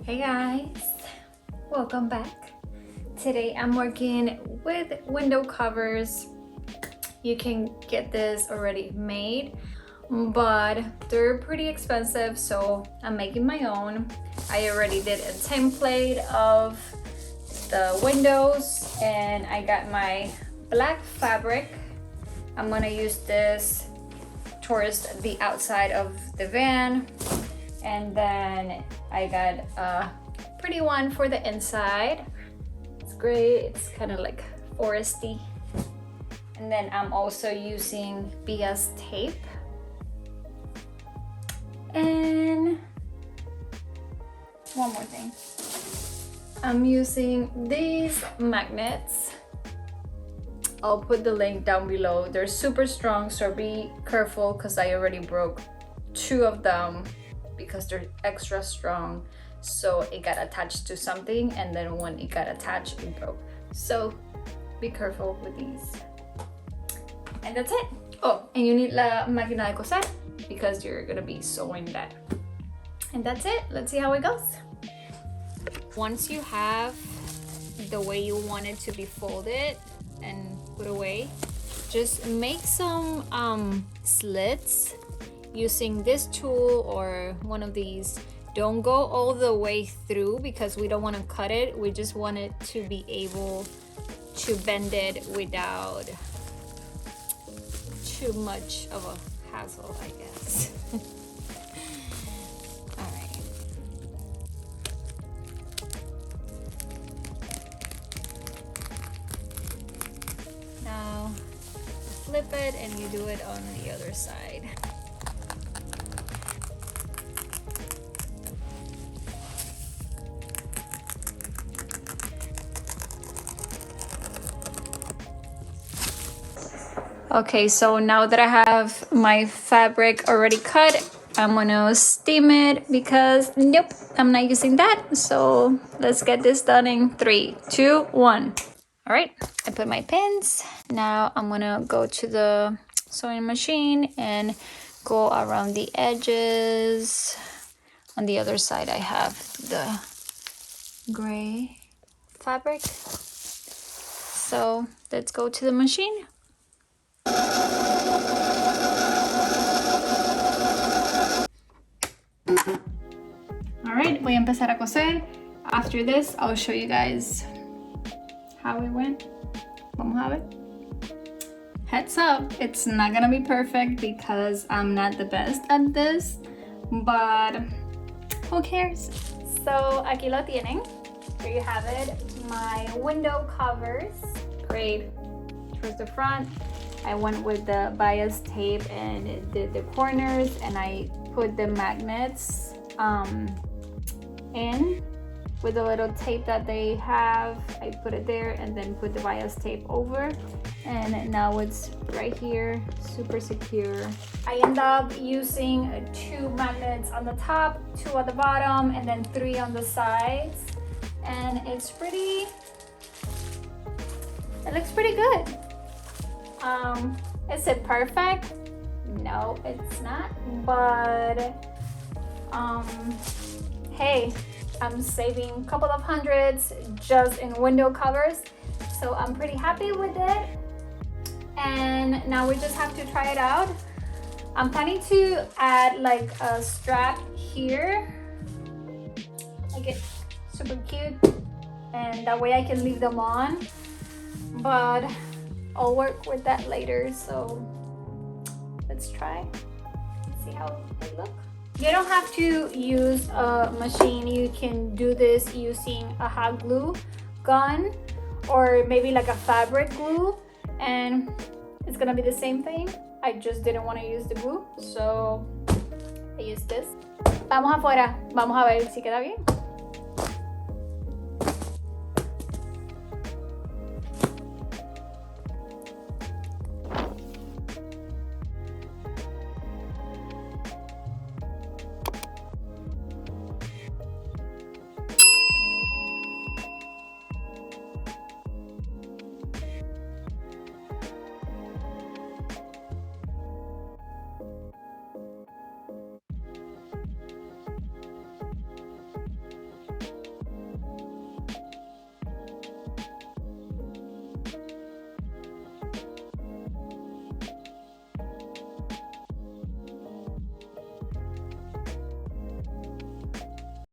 Hey guys, welcome back. Today I'm working with window covers. You can get this already made, but they're pretty expensive, so I'm making my own. I already did a template of the windows and I got my black fabric. I'm gonna use this towards the outside of the van, and then I got a pretty one for the inside. It's great, it's kind of like foresty. And then I'm also using BS tape. And one more thing. I'm using these magnets. I'll put the link down below. They're super strong, so be careful because I already broke 2 of them because they're extra strong. So it got attached to something, and then when it got attached, it broke. So be careful with these. And that's it. Oh, and you need la máquina de coser because you're gonna be sewing that. And that's it. Let's see how it goes. Once you have the way you want it to be folded and put away, just make some slits using this tool or one of these. Don't go all the way through because we don't want to cut it. We just want it to be able to bend it without too much of a hassle, I guess. All right. Now flip it and you do it on the other side. Okay, so now that I have my fabric already cut, I'm gonna steam it because nope, I'm not using that. So let's get this done in 3, 2, 1. All right, I put my pins. Now I'm gonna go to the sewing machine and go around the edges. On the other side, I have the gray fabric. So let's go to the machine. Alright, voy a empezar a coser. After this, I'll show you guys how it went. Vamos a ver. Heads up, it's not gonna be perfect because I'm not the best at this, but who cares? So aquí lo tienen. Here you have it. My window covers. Great. Towards the front. I went with the bias tape and did the corners, and I put the magnets in with the little tape that they have. I put it there and then put the bias tape over, and now it's right here, super secure. I end up using 2 magnets on the top, 2 at the bottom, and then 3 on the sides, and it looks pretty good. Is it perfect? No, it's not, but hey, I'm saving a couple of hundreds just in window covers, so I'm pretty happy with it. And now we just have to try it out. I'm planning to add like a strap here, make it super cute, and that way I can leave them on, but I'll work with that later. So let's try, see how they look. You don't have to use a machine. You can do this using a hot glue gun or maybe like a fabric glue, and it's gonna be the same thing. I just didn't want to use the glue, so I used this. Vamos afuera, vamos a ver si queda bien.